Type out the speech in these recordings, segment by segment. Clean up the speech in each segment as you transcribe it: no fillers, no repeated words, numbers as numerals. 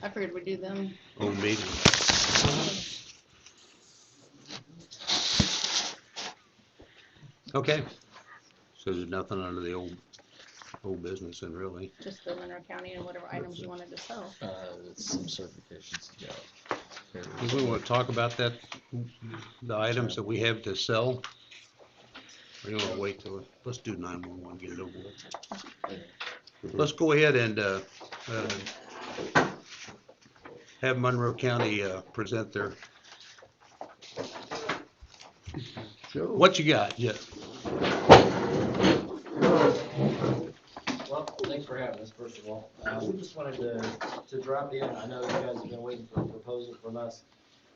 I figured we'd do them. own meeting. Okay. So there's nothing under the old business and really. Just the Monroe County and whatever items you wanted to sell. Some certifications, yeah. Do we want to talk about that, the items that we have to sell? Or you want to wait till, let's do 911, get it over with. Let's go ahead and have Monroe County present their, what you got? Yeah. Well, thanks for having us, first of all. We just wanted to drop in. I know you guys have been waiting for a proposal from us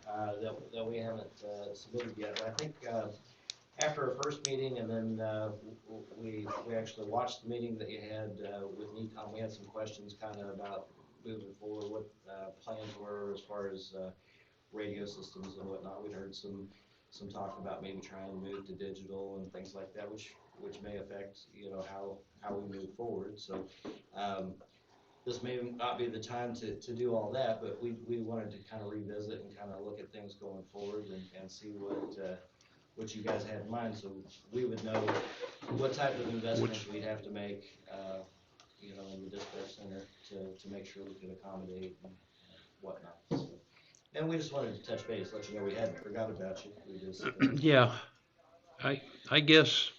that we haven't submitted yet. But I think after our first meeting, and then we actually watched the meeting that you had with NECOM. We had some questions kind of about moving forward, what plans were as far as radio systems and whatnot. We'd heard some talk about maybe trying to move to digital and things like that, which may affect, you know, how we move forward. So this may not be the time to do all that, but we wanted to kind of revisit and kind of look at things going forward and see what you guys had in mind, so we would know what type of investments we'd have to make, you know, in the dispatch center to make sure we could accommodate and whatnot. So, and we just wanted to touch base, let you know we hadn't forgot about you. We just Yeah, I guess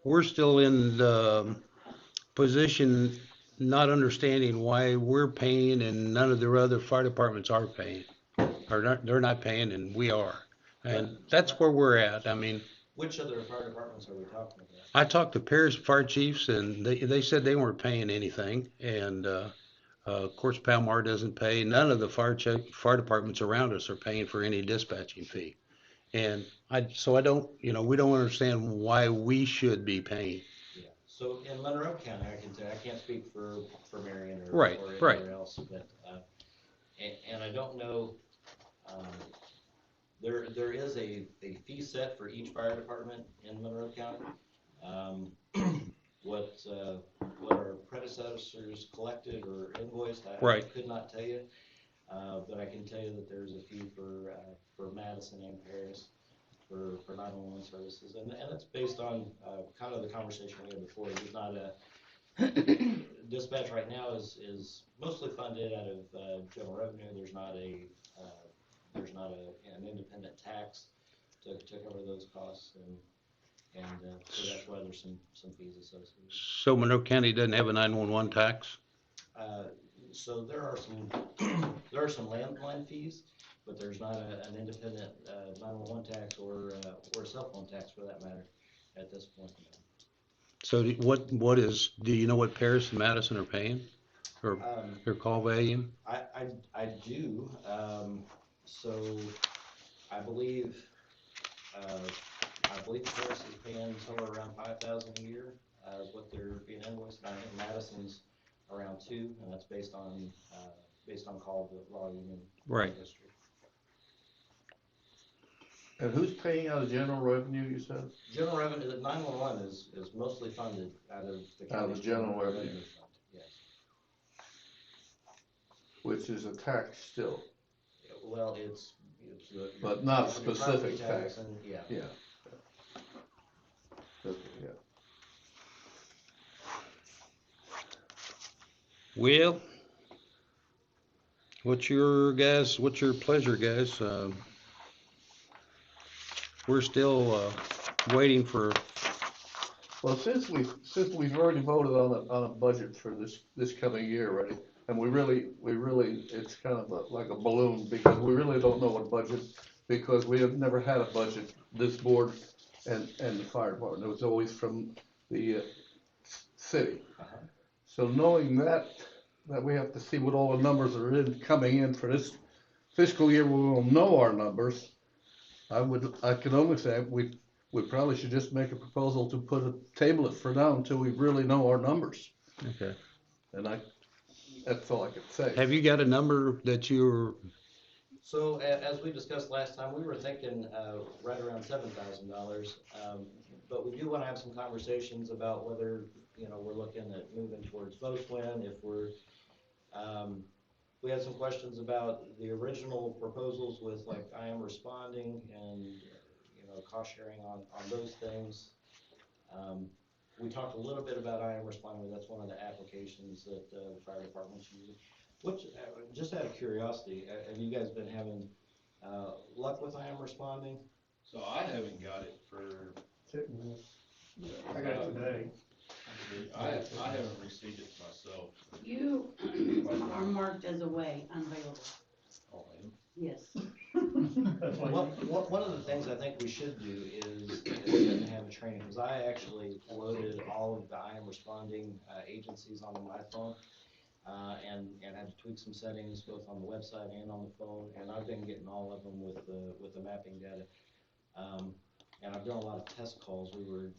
we're still in the position not understanding why we're paying and none of the other fire departments are paying. Or not, they're not paying and we are. And that's where we're at. I mean, which other fire departments are we talking about? I talked to Paris fire chiefs and they said they weren't paying anything. And of course, Palmar doesn't pay. None of the fire departments around us are paying for any dispatching fee. And so I don't, you know, we don't understand why we should be paying. Yeah. So in Monroe County, I can tell you, I can't speak for Marion or Right, anywhere else, but and I don't know. There is a fee set for each fire department in Monroe County. What our predecessors collected or invoiced, I could not tell you, but I can tell you that there's a fee for Madison and Paris for 911 services, and it's based on kind of the conversation we had before. There's not a dispatch right now is mostly funded out of general revenue. There's not an independent tax to cover those costs, and so that's why there's some fees associated. So Monroe County doesn't have a 911 tax? So there are some landline fees, but there's not an independent 911 tax or a cell phone tax for that matter at this point. So do you know what Paris and Madison are paying, or their call volume? I do. So I believe Paris is paying somewhere around $5,000 a year, what they're being invoiced. I think Madison's around $2,000, and that's based on call volume and history. And who's paying out of general revenue, you said? General revenue, the 911 is mostly funded out of the county's out of general revenue fund. Yes. Which is a tax still. Well, it's but not a specific tax. And, yeah. Yeah. Okay, yeah. Well, what's your pleasure, guys? We're still waiting for. Well, since we've already voted on a budget for this coming year already, and we really it's kind of like a balloon, because we really don't know what budget, because we have never had a budget, this board and the fire department. It was always from the city. So knowing that we have to see what all the numbers are coming in for this fiscal year, we will know our numbers. I can only say we probably should just make a proposal to table it for now until we really know our numbers. Okay. And that's all I could say. Have you got a number that you're? So as we discussed last time, we were thinking right around $7,000, but we do want to have some conversations about whether we're looking at moving towards VOSWIN, if we had some questions about the original proposals with like I am responding and, cost sharing on those things. We talked a little bit about I am responding, that's one of the applications that, the fire department's using. What's, just out of curiosity, have you guys been having, luck with I am responding? So I haven't got it for, I got it today. I haven't received it myself. You are marked as away, unavailable. Oh, I am. Yes. One of the things I think we should do is to have a training, because I actually loaded all of the I am responding agencies onto my phone, and had to tweak some settings both on the website and on the phone, and I've been getting all of them with the mapping data. And I've done a lot of test calls. We were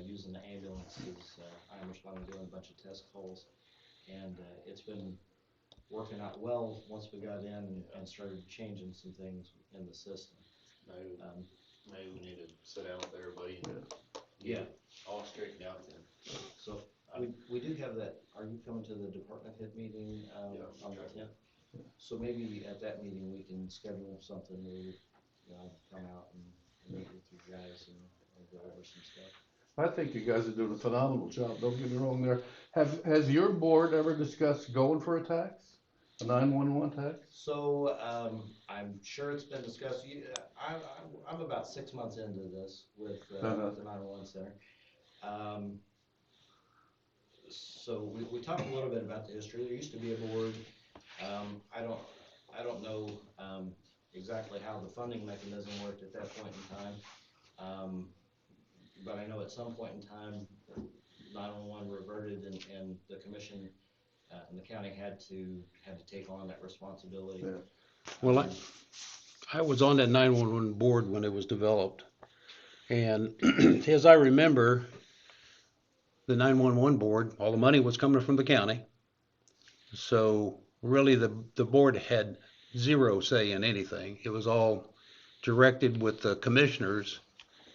using the ambulances. I am responding, doing a bunch of test calls, and it's been working out well once we got in and started changing some things in the system. Maybe we need to sit down with everybody and Yeah. all straightened out then. So we do have that. Are you coming to the department head meeting Yeah, on the 10th? So maybe at that meeting we can schedule something where we come out and meet with you guys and go over some stuff. I think you guys are doing a phenomenal job, don't get me wrong there. Has your board ever discussed going for a tax? A 911 tax? So I'm sure it's been discussed. I'm about 6 months into this with the 911 center. So we talked a little bit about the history. There used to be a board. I don't know exactly how the funding mechanism worked at that point in time. But I know at some point in time, 911 reverted, and the commission and the county had to take on that responsibility. Yeah. Well, I was on that 911 board when it was developed, and as I remember, the 911 board, all the money was coming from the county, so really the board had zero say in anything. It was all directed with the commissioners,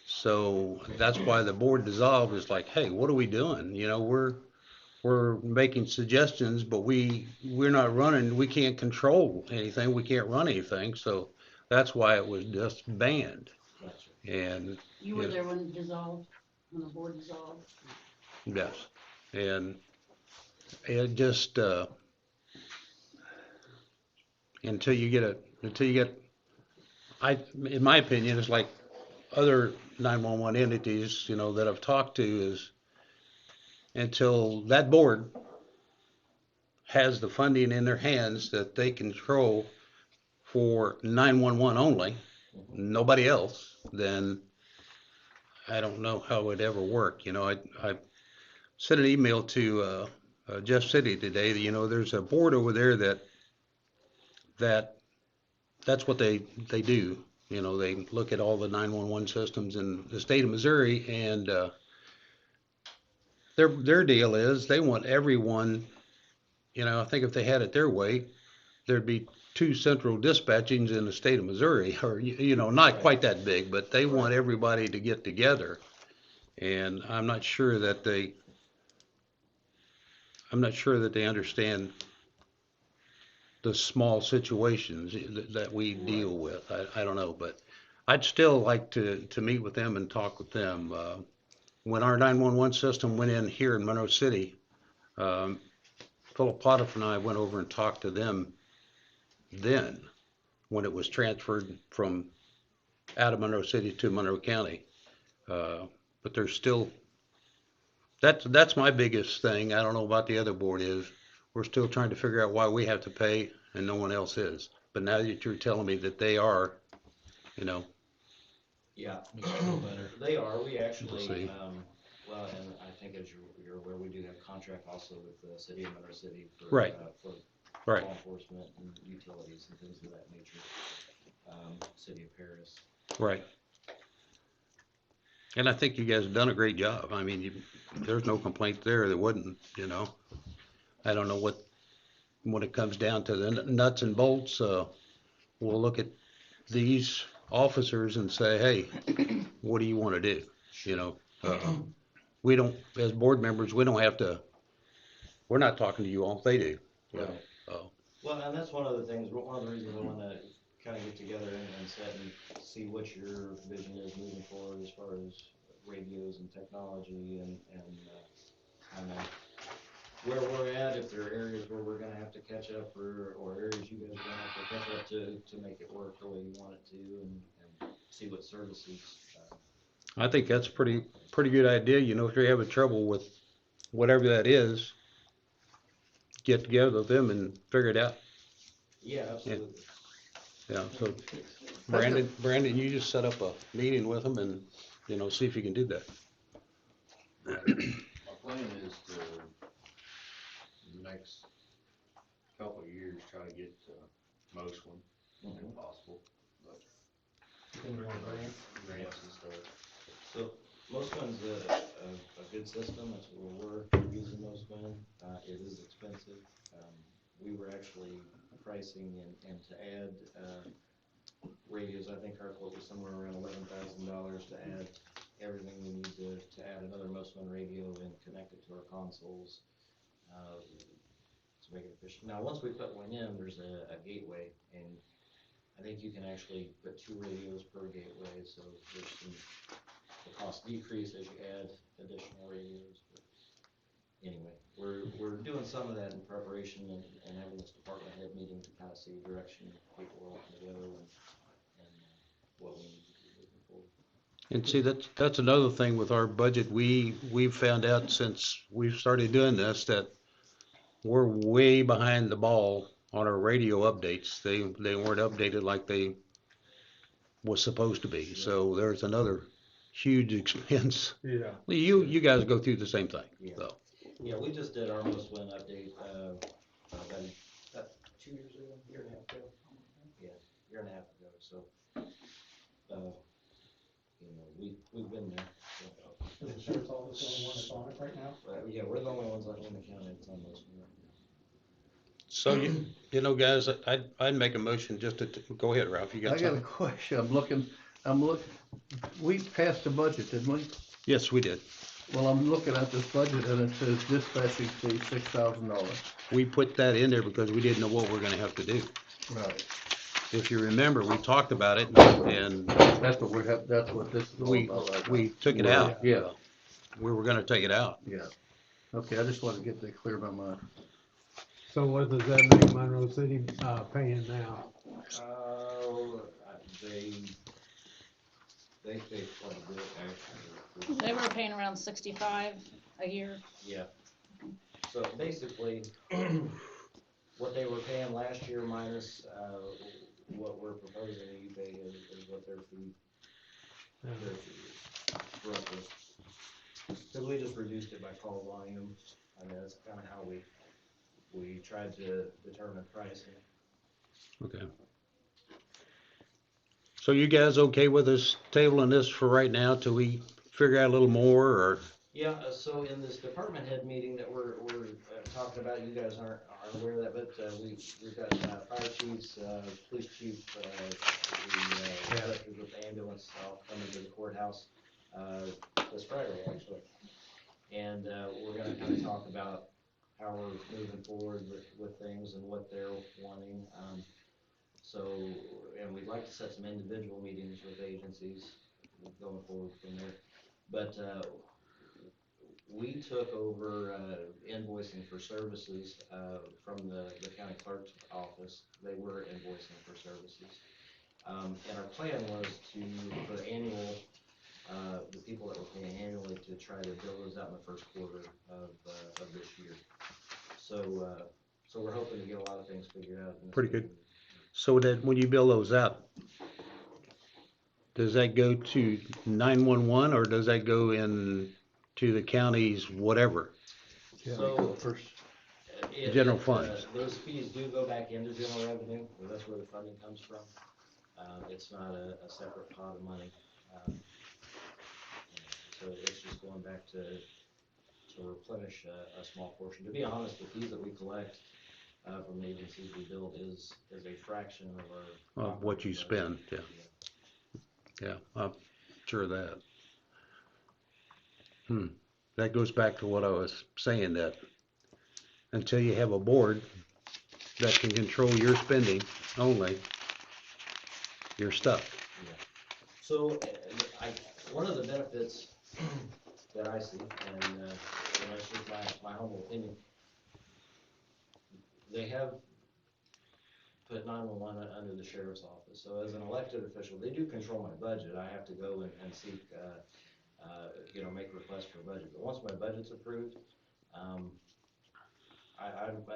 so that's why the board dissolved. Is like, hey, what are we doing? We're making suggestions, but we're not running. We can't control anything. We can't run anything. So that's why it was just banned. Gotcha. And You were there when it dissolved, when the board dissolved? yes, and it just until you get, in my opinion, it's like other 911 entities, that I've talked to, is until that board has the funding in their hands that they control for 911 only, nobody else, then I don't know how it would ever work. I sent an email to Jeff City today. There's a board over there that's what they do. They look at all the 911 systems in the state of Missouri, and their deal is they want everyone. I think if they had it their way, there'd be 2 central dispatchings in the state of Missouri, or not quite that big, but they want everybody to get together. And I'm not sure that they understand the small situations that we deal with. I don't know, but I'd still like to meet with them and talk with them. When our 911 system went in here in Monroe City, Philip Potiff and I went over and talked to them then, when it was transferred from out of Monroe City to Monroe County. But there's still, that's my biggest thing. I don't know about the other board is, we're still trying to figure out why we have to pay and no one else is. But now that you're telling me that they are, Yeah, Makes me feel better. they are. We actually, We'll see. well, and I think as you're aware, we do have a contract also with the city of Monroe City for, Right. For Right. law enforcement and utilities and things of that nature. City of Paris. Right. And I think you guys have done a great job. I mean, there's no complaint there. There wouldn't, I don't know when it comes down to the nuts and bolts, we'll look at these officers and say, hey, what do you want to do? We don't, as board members, we don't have to, we're not talking to you all, they do. Right. Well, and that's one of the things, one of the reasons I wanna kinda get together and sit and see what your vision is moving forward as far as radios and technology and kinda where we're at, if there are areas where we're gonna have to catch up or areas you guys are gonna have to catch up to make it work the way you want it to and see what services, I think that's pretty good idea. You know, if you're having trouble with whatever that is, get together with them and figure it out. yeah, absolutely. Yeah, so Brandon, you just set up a meeting with them and, you know, see if you can do that. My plan is to, the next couple of years, try to get to most one, if possible, but grants and stuff. So most one's a good system, that's what we're using most one, it is expensive. We were actually pricing and to add, radios, I think our quote was somewhere around $11,000 to add everything we need to add another most one radio and connect it to our consoles, to make it efficient. Now, once we put one in, there's a gateway, and I think you can actually put 2 radios per gateway, so there's some, the cost decrease as you add additional radios. But anyway, we're doing some of that in preparation and having this department head meeting to kind of see direction people are wanting to go and what we need to do moving forward. And see, that's another thing with our budget. We've found out since we've started doing this that we're way behind the ball on our radio updates. They weren't updated like they was supposed to be. So there's another huge expense. Yeah. You guys go through the same thing, Yeah. so. Yeah, we just did our most one update, about 2 years ago, year and a half ago. Yeah, year and a half ago, so, you know, we've been there. So. Is the sheriff's office the only one that's on it right now? Yeah, we're the only ones in the county that's on this one right now. So, you know, guys, I'd make a motion just to, go ahead, Ralph, you I got got a something? question, I'm looking, we passed the budget, didn't we? Yes, we did. Well, I'm looking at this budget and it says dispatching fee $6,000. We put that in there because we didn't know what we're gonna have to do. Right. If you remember, we talked about it and That's what this is all about right now. we took it out. Yeah, We were gonna take it out. yeah. Okay, I just want to get that clear in my mind. So what does that make Monroe City, paying now? They pay quite a bit actually. They were paying around 65 a year. Yeah. So basically, what they were paying last year minus, what we're proposing you pay is what their fee is roughly. Cause we just reduced it by call volume. I mean, that's kinda how we tried to determine pricing. Okay. So you guys okay with us tabling this for right now till we figure out a little more, or? Yeah, so in this department head meeting that we're talking about, you guys aren't aware of that, but we've got fire chiefs, police chief, the directors with the ambulance all coming to the courthouse this Friday actually, and we're gonna kind of talk about how we're moving forward with things and what they're wanting. So, and we'd like to set some individual meetings with agencies going forward from there, but we took over invoicing for services from the county clerk's office. They were invoicing for services. And our plan was to, for the annual, the people that were paying annually, to try to bill those out in the first quarter of this year. So, so we're hoping to get a lot of things figured out. Pretty good. So that when you bill those out, does that go to 911 or does that go in to the county's whatever? So, First, General funds. Those fees do go back into general revenue, or that's where the funding comes from. It's not a separate pot of money. So it's just going back to replenish a small portion. To be honest, the fees that we collect from the agencies we build is a fraction of our. Of what you spend, yeah. Yeah, I'm sure of that. That goes back to what I was saying, that until you have a board that can control your spending only, you're stuck. So, one of the benefits that I see, and, it's just my humble opinion, they have put 911 under the sheriff's office, so as an elected official, they do control my budget. I have to go and seek, make requests for budget, but once my budget's approved, I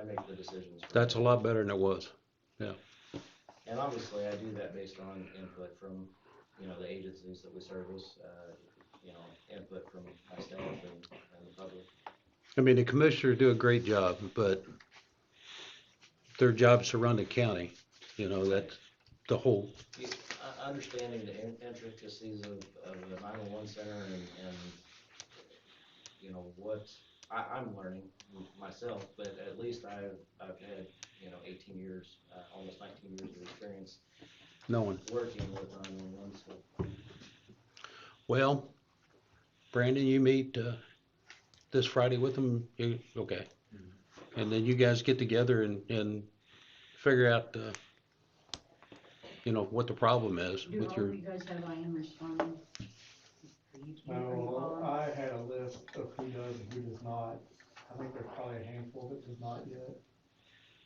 make the decisions. That's a lot better than it was. And obviously, I do that based on input from, the agencies that we service, input from my staff and the public. I mean, the commissioners do a great job, but their job is to run the county. That's the whole, Understanding the intricacies of the 911 center and what I'm learning myself, but at least I've had 18 years, almost 19 years of experience no one. working with 911. So Well, Brandon, you meet this Friday with them? Okay. And then you guys get together and figure out, what the problem is Do with all your, of you guys have I am responding? Are you No, following? I had a list of who does and who does not. I think there's probably a handful that does not yet.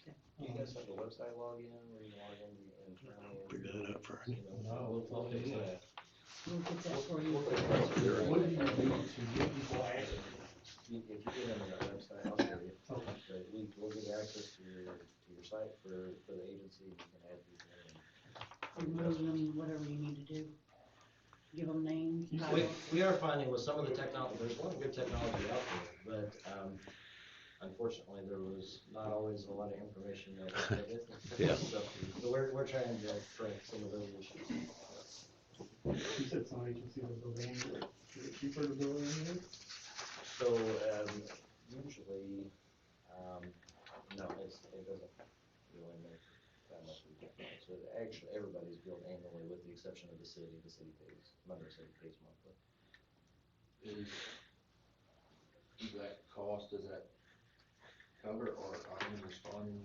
do you guys have a website login where you can log in internally? figure that out for you. We'll fix that. We'll get that for you. What do you do to get people access? If you get into that website, I'll show you. Okay. But we'll get access to your site for the agency. You can add people Remove them, whatever you need to do. Give them names, in. titles. We are finding with some of the technology, there's a lot of good technology out there, but unfortunately, there was not always a lot of information that was given. Yeah. So we're trying to correct some of those issues. You said some agency will go in, is it cheaper to go in? So, usually, no, it doesn't really make that much of a difference. So actually, everybody's billed annually with the exception of the city. The city pays, Monroe City pays monthly. Is that cost, does that cover our iron responding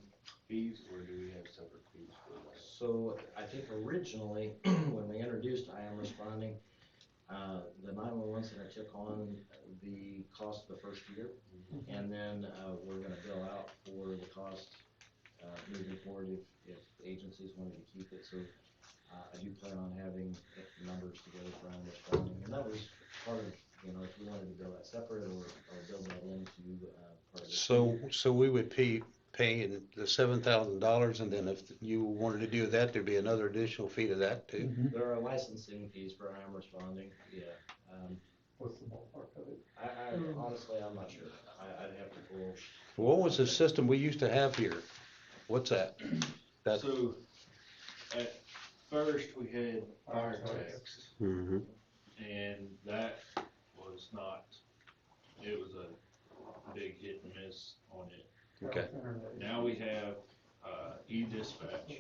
fees, or do we have separate fees for that? So I think originally, when we introduced I am responding, the 911 center took on the cost the first year, and then we're going to bill out for the cost moving forward if agencies wanted to keep it. So I do plan on having numbers together for I'm responding, and that was part of, if you wanted to bill that separate or build that into part of it. So we would pay the $7,000, and then if you wanted to do that, there'd be another additional fee to that too. There are licensing fees for I am responding, yeah. What's the ballpark of it? I honestly, I'm not sure. I'd have to pull. What was the system we used to have here? What's that? So, at first, we had fire text, Mm-hmm. and that was not, it was a big hit and miss on it. Okay. Now we have, e-dispatch.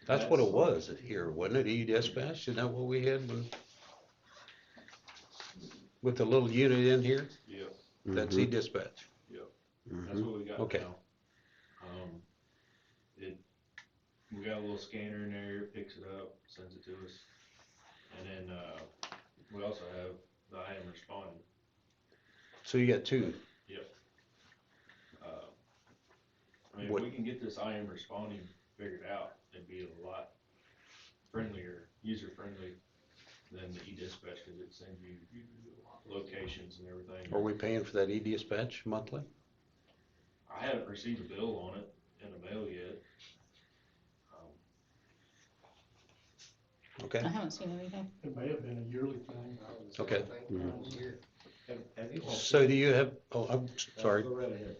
That's what it was here, wasn't it? E-dispatch, isn't that what we had with the little unit in here? Yep, That's e-dispatch. yep, Mhm. that's what we got now. Okay. We got a little scanner in there, it picks it up, sends it to us. And then, we also have the I am responding. So you got two. Yep. I mean, What- if we can get this I am responding figured out, it'd be a lot friendlier, user-friendly than the e-dispatch, cause it sends you locations and everything. Are we paying for that e-dispatch monthly? I haven't received a bill on it in the mail yet. Okay. I haven't seen anything. It may have been a yearly thing. Okay. Have you all So seen- do you have, I'm sorry. Go right ahead.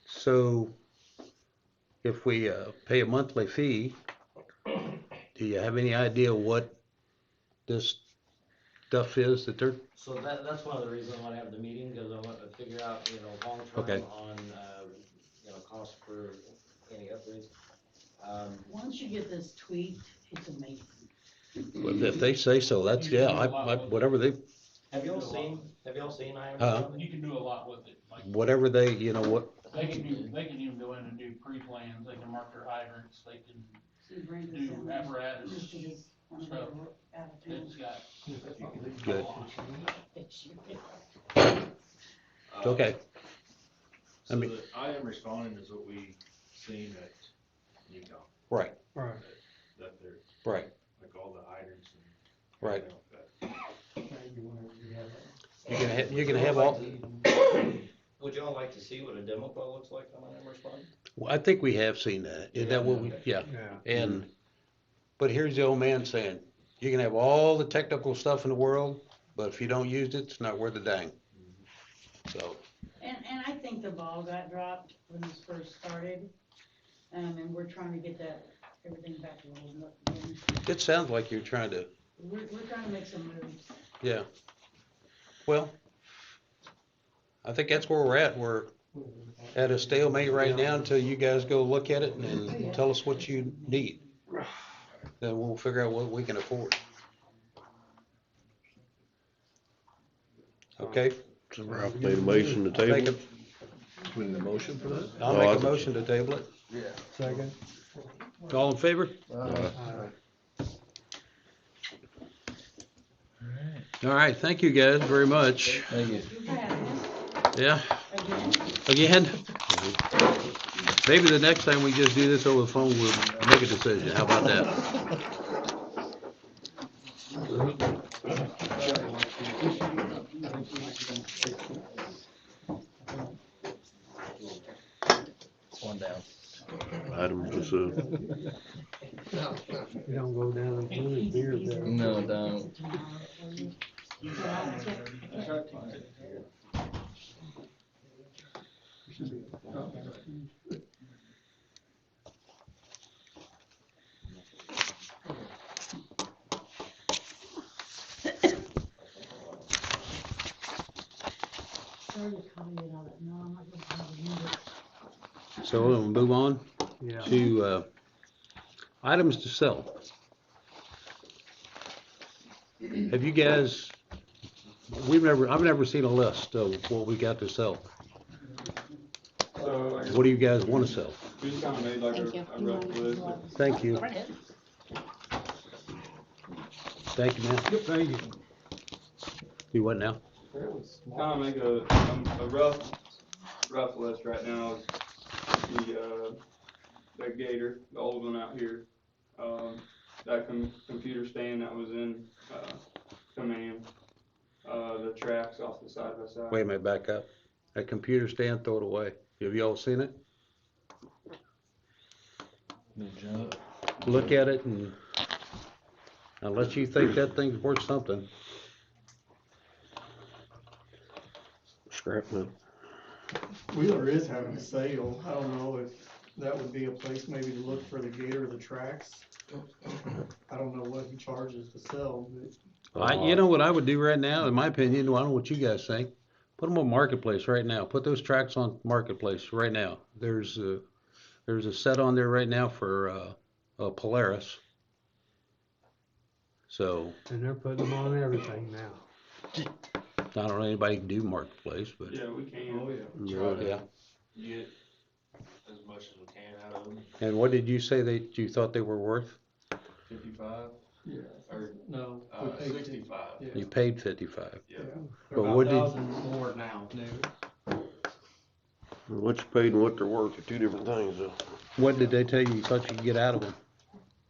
So if we pay a monthly fee, do you have any idea what this stuff is that they're, So that's one of the reasons I want to have the meeting, because I want to figure out, long-term Okay. on, cost for any upgrades. Once you get this tweaked, it's amazing. if they say so, that's, yeah, whatever they, Have y'all seen I am? Huh? Responding? You can do a lot with it, like, whatever they, what, They can even go in and do pre-plans, they can mark their hydrants, they can See Brandon do sent me apparatus messages on stuff. out of town. It's got Good. a lot. Okay. So I mean- the I am responding is what we seen at Nikon, Right, Right. that they're, right, like all the hydrants and. right. everything like that. You can have all, Would y'all like to see what a demo call looks like on an respond? I think we have seen that. Is that what we, yeah. Yeah. And, but here's the old man saying, you can have all the technical stuff in the world, but if you don't use it, it's not worth a dang. So, And I think the ball got dropped when this first started, and we're trying to get that, everything back to normal again. it sounds like you're trying to, We're trying to make some moves. yeah. Well, I think that's where we're at. We're at a stalemate right now until you guys go look at it and tell us what you need. Then we'll figure out what we can afford. Okay? So Ralph made a motion to Make table. a, We need a motion for that? I'll Oh, I make a thought motion to table it. Second. All in favor? All right, thank you guys very much. Thank you. Yeah, again? Maybe the next time we just do this over the phone, we'll make a decision. How about that? It's one down. Item was, You don't go down and pull his beard there. No, don't. Sorry to call you on it. No, I'm not gonna call you. So we'll move on Yeah. to items to sell. Have you guys, I've never seen a list of what we got to sell. So I guess What do you guys want to sell? we just kind of made like Thank you. a rough list. Thank you. Right ahead. Thank you, man. Yep, thank you. You what now? Kind of make a rough list right now. Is the Gator, the old one out here, that computer stand that was in command, the tracks off the side by side. Wait a minute, back up. That computer stand, throw it away. Have you all seen it? No junk. Look at it and unless you think that thing's worth something, scrap metal. Wheeler is having a sale. I don't know if that would be a place maybe to look for the Gator or the tracks. I don't know what he charges to sell, but you know what I would do right now, in my opinion, I don't know what you guys think. Put them on Marketplace right now. Put those tracks on Marketplace right now. There's a set on there right now for a Polaris. So And they're putting them on everything now. I don't know anybody can do Marketplace, but Yeah, we can. oh yeah. Try to yeah. get as much as we can out of them. And what did you say that you thought they were worth? 55 Yeah. or No, we paid 65. Yeah. You paid 55. Yeah. They're But about what did- 1,000 more now, new. What you paid and what they're worth are two different things, though. What did they tell you you thought you could get out of them?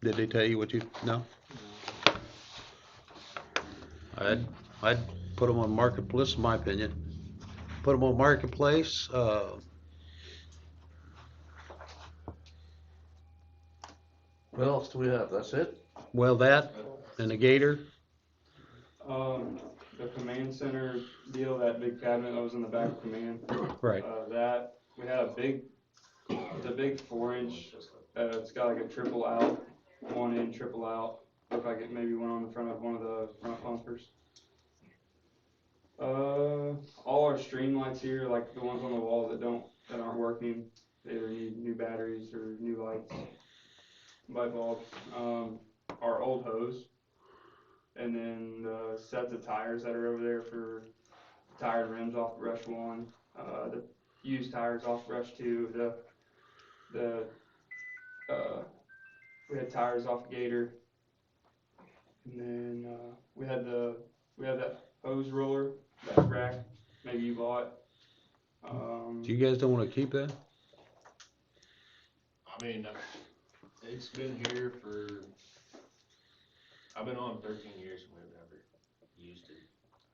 Did they tell you what you, no? I'd put them on Marketplace, in my opinion. Put them on Marketplace, What else do we have? That's it? well, that and the Gator. The command center deal, that big cabinet that was in the back of command. Right. That we had it's a big 4-inch. It's got like a triple out, one in, triple out. Looked like it maybe went on the front of one of the front bumpers. All our stream lights here, like the ones on the wall that aren't working, they either need new batteries or new lights, light bulbs. Our old hose, and then the sets of tires that are over there for tire rims off Rush One. used tires off brush too. We had tires off Gator, and then we had that hose roller, that rack. Maybe you bought. Do you guys don't wanna keep that? I mean, it's been here I've been on 13 years and we've never used it.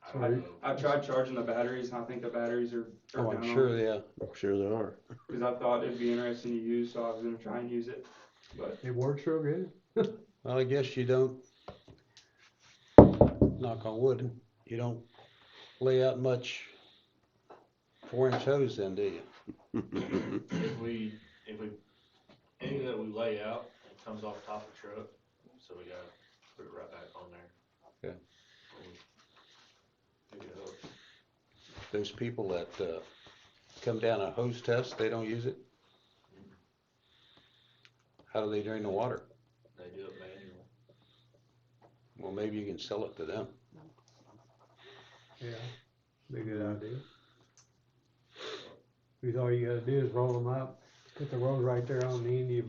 I don't know. I've tried charging the batteries, and I think the batteries are Oh, down I'm on sure, it. yeah. I'm sure they are. Because I thought it'd be interesting to use, so I was gonna try and use it. But It works real good. Well, I guess you don't, knock on wood, you don't lay out much 4-inch hose then, do you? If we, any that we lay out, it comes off top of the truck, so we gotta put it right back on there. Okay. Pick it up. Those people that, come down a hose test, they don't use it? How do they drain the water? They do it manually. Well, maybe you can sell it to them. Yeah, be a good idea. Because all you gotta do is roll them up, put the roll right there on the end of your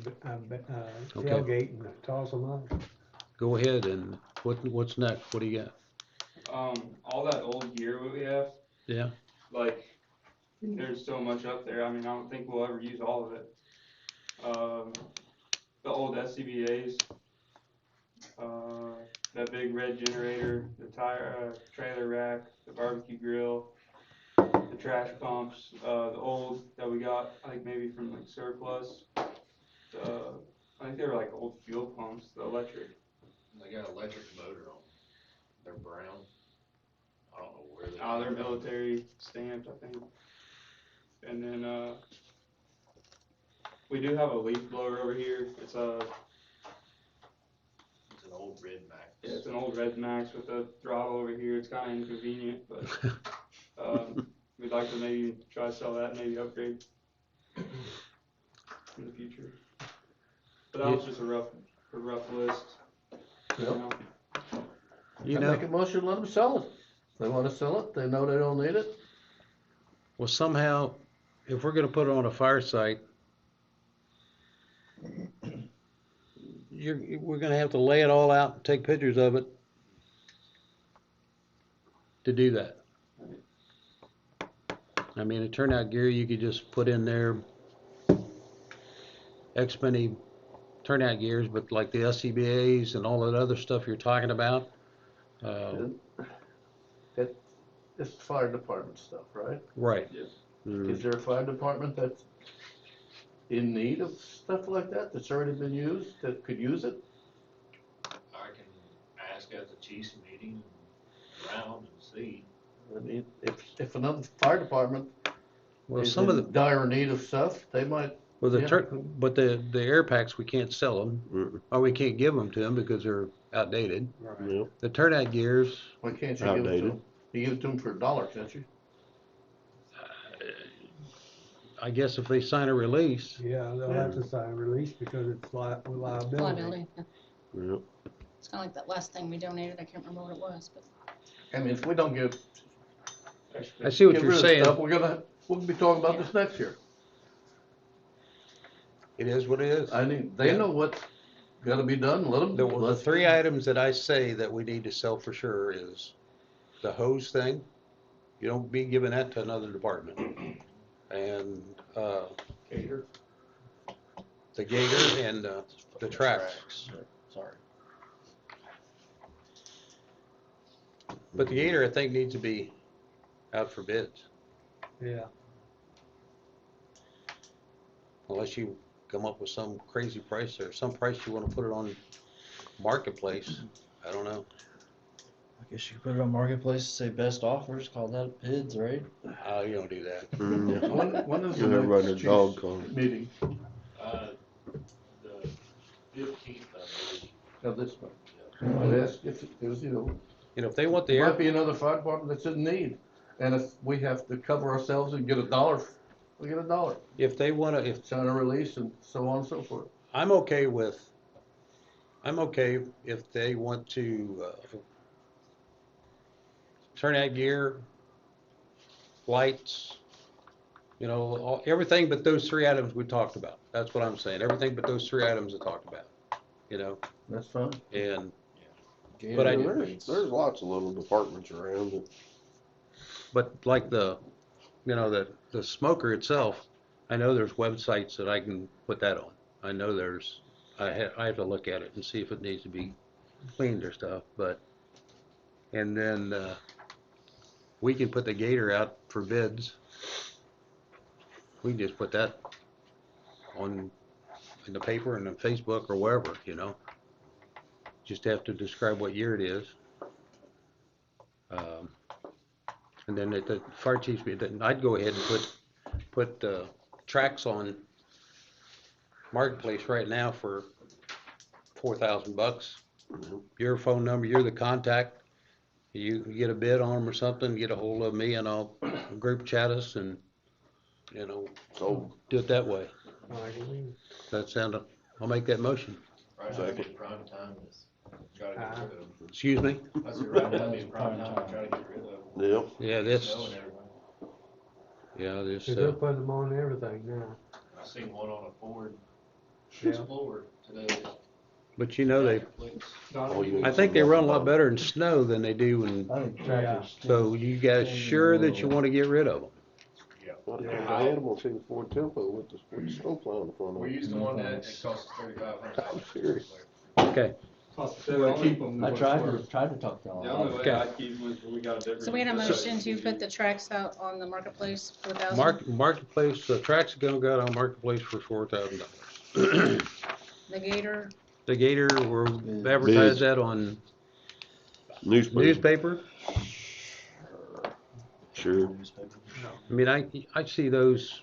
Okay. tailgate and toss them up. Go ahead, and what's next? What do you got? all that old gear we have, Yeah, like, there's so much up there. I mean, I don't think we'll ever use all of it. The old SCBA's, that big red generator, the tire, trailer rack, the barbecue grill, the trash pumps, the old that we got, I think maybe from like surplus. I think they were like old fuel pumps, the electric. They got electric motor on them. They're brown. I don't know where they They're military stamped, I think. And then, we do have a leaf blower over here. It's an old Red Max. Yeah, it's an old Red Max with a throttle over here. It's kind of inconvenient, but we'd like to maybe try to sell that and maybe upgrade in the future. But that was just a rough list. Yep. you I know, make a motion, let them sell it. If they wanna sell it, they know they don't need it. well, somehow, if we're gonna put it on a fire site, we're gonna have to lay it all out and take pictures of it to do that. I mean, a turnout gear, you could just put in there X many turnout gears, but like the SCBA's and all that other stuff you're talking about, It's fire department stuff, right? right. Is there a fire department that's in need of stuff like that, that's already been used, that could use it? I can ask at the chief's meeting around and see. I mean, if another fire department Well, is some of in dire need of stuff, they might, well, yeah. but the air packs, we can't sell them, or we can't give them to them because they're outdated. Right. Yep. The turnout gears, why can't you give it to Outdated. them? You give it to them for $1, can't you? I guess if they sign a release, Yeah, they'll have to sign a release because it's liability. Liability. Yep. It's kind of like that last thing we donated. I can't remember what it was, but I mean, if we don't get I see what rid you're of saying. stuff, we'll be talking about this next year. It is what it is. I mean, they know what's gotta be done, let them. The three items that I say that we need to sell for sure is the hose thing. You don't be giving that to another department. And, Gator. the gator and, the tracks. Sorry. But the gator, I think, needs to be out for bids, Yeah. unless you come up with some crazy price or some price you wanna put it on marketplace. I don't know. I guess you could put it on Marketplace, say best offers, call that bids, right? You don't do that. When is the You'll never run next a dog chief's call. meeting The 15th, I believe. of this month? I'd ask if, because, You know, if they want the there air, might be another fire department that's in need, and if we have to cover ourselves and get $1, we get $1. if they wanna, if Sign a release and so on and so forth. I'm okay if they want to, turn out gear, lights, You know, everything but those 3 items we talked about. That's what I'm saying. Everything but those 3 items I talked about. You know, That's fine. and Gator I- rates. There's lots of little departments around it. but like you know, the smoker itself, I know there's websites that I can put that on. I know I have to look at it and see if it needs to be cleaned or stuff, and then, we can put the gator out for bids. We can just put that in the paper and on Facebook or wherever, you know. Just have to describe what year it is. And then at the fire chief's meeting, I'd go ahead and put tracks on Marketplace right now for $4,000. Your phone number, you're the contact. You get a bid on them or something, get a hold of me and I'll group chat us and, you know, do it that way. That sounded, I'll make that motion. Right now, it'd be prime time to try to get rid of them. Excuse me? I said, right now, it'd be prime time to try to get rid of them. Yep. Yeah, this, Snow and everything. yeah, this, Cause they're putting them on everything now. I seen one on a Ford Yeah. Explorer today. but you know, Donnie, I think they run a lot better in snow than they do in, I think tractors. so you guys sure that you wanna get rid of them? I had them on 64 Tempo with the snowplow in the front of We it. used the one that, it cost us $3,500. I'm serious. Okay, costs better to keep them. I tried to talk to The them. only way Okay. I keep them is when we got a different. So we had a motion to put the tracks out on the marketplace for $1,000. Marketplace, the tracks are gonna go out on Marketplace for $4,000. The gator, The gator, we're advertise that on newspaper. Sure. I mean, I see those,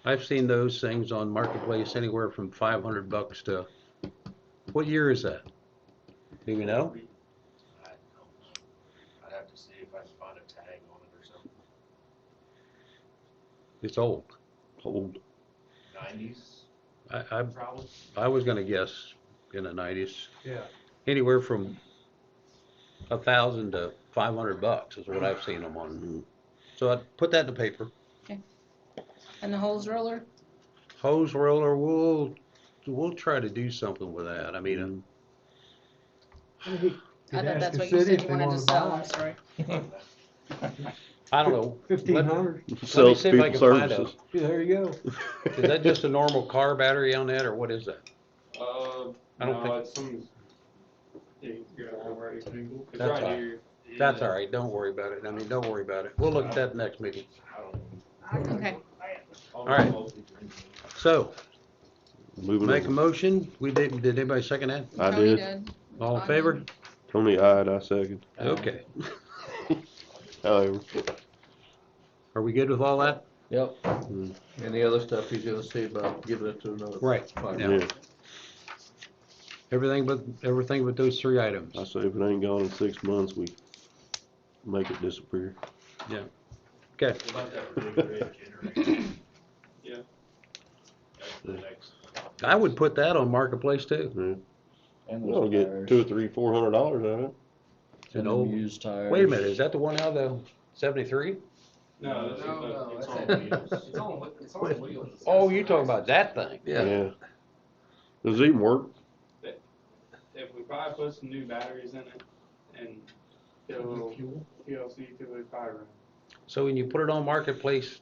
I've seen those things on Marketplace anywhere from $500 to, what year is that? Do we know? I don't know. I'd have to see if I can find a tag on it or something. It's old. Old. 90s, I probably. I was gonna guess in the 90s. Yeah. Anywhere from 1,000 to $500 is what I've seen them on. So I'd put that in the paper. and the hose roller, Hose roller, we'll try to do something with that. I mean, I thought that's what you said you wanted to sell, I'm sorry. I don't know. $1,500. Let me Sells see if I people can find services. Yeah, there you go. Is that just a normal car battery on that, or what is that? I don't think- It's some, you're already, it's That's right all right. here. That's all right. Don't worry about it. I mean, don't worry about it. We'll look at that next meeting. Okay, All right. So, Moving make a on. motion. Did anybody second that? I Tony did. All in favor? Tony eyed, I second. Okay. However. Are we good with all that? Yep. Any other stuff he's gonna say about giving it to another? Right. fire? Yeah. Everything but those 3 items. I say if it ain't gone in 6 months, we make it disappear. Okay. What about that big red generator? Yeah. That's the next. I would put that on Marketplace too. Yeah. And We'll those get tires. $200, $300, $400 out of it. An And old- them used tires. Wait a minute, is that the one out of the 73? No, that's It's on the, wheels. It's on wheels. Oh, you're talking about that thing? Yeah. Does it even work? if we probably put some new batteries in it and get a little PLC to the fire run. So when you put it on Marketplace,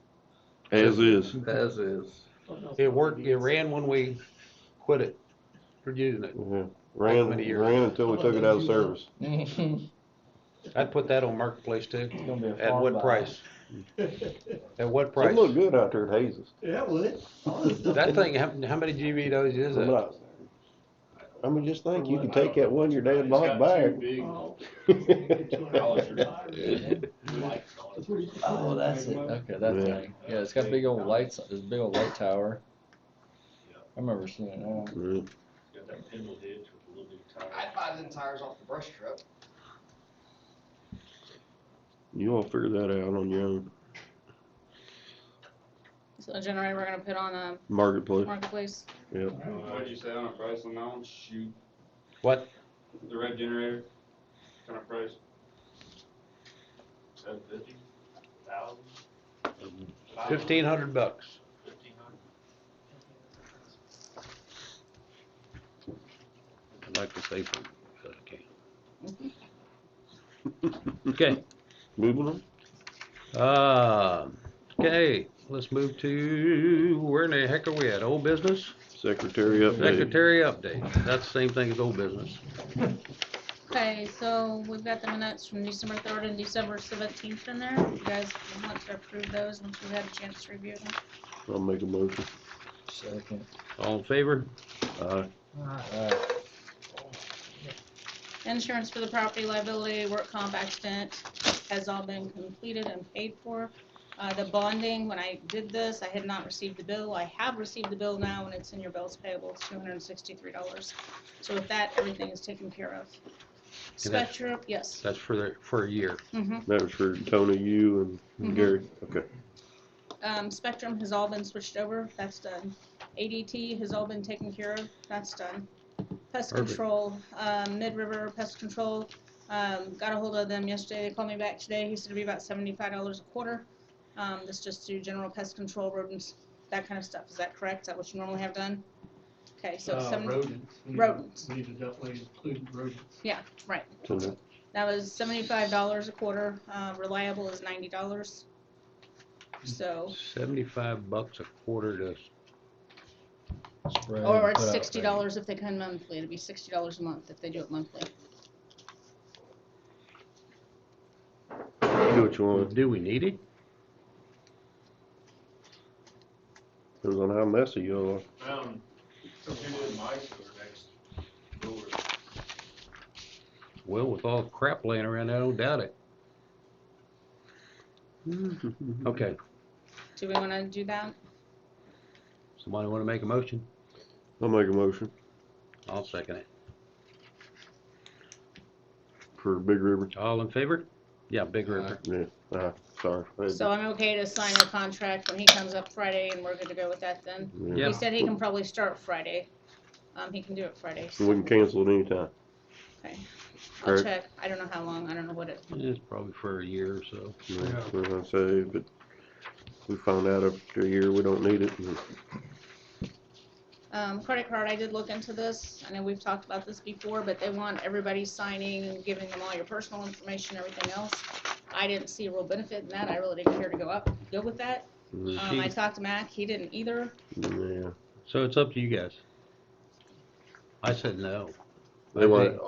As is. As is. it worked, it ran when we quit it, for using it. Yeah. Ran many years? until we took it out of service. I'd put that on Marketplace too. It's gonna be a At farm what buy. price? At what They price? look good out there at Hazes. Yeah, would it? That thing, how many GB those is I'm that? not- I mean, just think, you can take that one your dad It's bought got back. two big Oh. lights on it. Oh, that's it. Okay, that Yeah. thing. Yeah, it's got big old lights. This big old light tower. I remember seeing it now. Yeah. It's got that pinwheel hitch with a little bit of tire. I'd buy them tires off the brush truck. You all figure that out on your own. so a generator we're gonna put on a Marketplace. marketplace. Yeah. What did you say on a price on that one? Shoot. What? The red generator, kind of price? 750, 1,000. $1,500. I'd like to say something, but I can't. Okay. Moving on. Okay, let's move to, where in the heck are we at? Old business? Secretary update. Secretary update. That's the same thing as old business. Okay, so we've got the minutes from December 3rd and December 17th in there. You guys want to approve those once you've had a chance to review them? I'll make a motion. Second. All in favor? Insurance for the property liability, work comp accident has all been completed and paid for. The bonding, when I did this, I had not received the bill. I have received the bill now, and it's in your bills payable. It's $263. So with that, everything is taken care of. Spectrum, yes. That's for a year. That was for Tony, you, and Gary. Okay. Spectrum has all been switched over. That's done. ADT has all been taken care of. That's done. Pest control, Mid-River Pest Control, got a hold of them yesterday. They called me back today. He said it'd be about $75 a quarter. This just do general pest control, rodents, that kind of stuff. Is that correct? Is that what you normally have done? Okay, so Rodents. Rodents. We need to definitely include rodents. Yeah, right. Okay. That was $75 a quarter. Reliable is $90. So. $75 a quarter to. Spread Or and it's put out $60 if they come monthly. It'd be $60 a month if they do it monthly. Do what you want. Do we need it? Depends on how messy you are. Who did mice for next door? Well, with all the crap laying around, I don't doubt it. Okay. Do we want to do that? Somebody want to make a motion? I'll make a motion I'll second it. for Big River. All in favor? Yeah, Big River. Yeah. Sorry. So I'm okay to sign the contract when he comes up Friday, and we're good to go with that then? Yeah. He said he can probably start Friday. He can do it Friday. And we can cancel it anytime. Okay. I'll Correct. check. I don't know how long. I don't know what it. It's probably for a year or so. Yeah. That's what I say, but we found out after a year we don't need it. Credit card, I did look into this. I know we've talked about this before, but they want everybody signing and giving them all your personal information, everything else. I didn't see a real benefit in that. I really didn't care to go with that. I talked to Mac. He didn't either. Yeah. So it's up to you guys. I said no. They want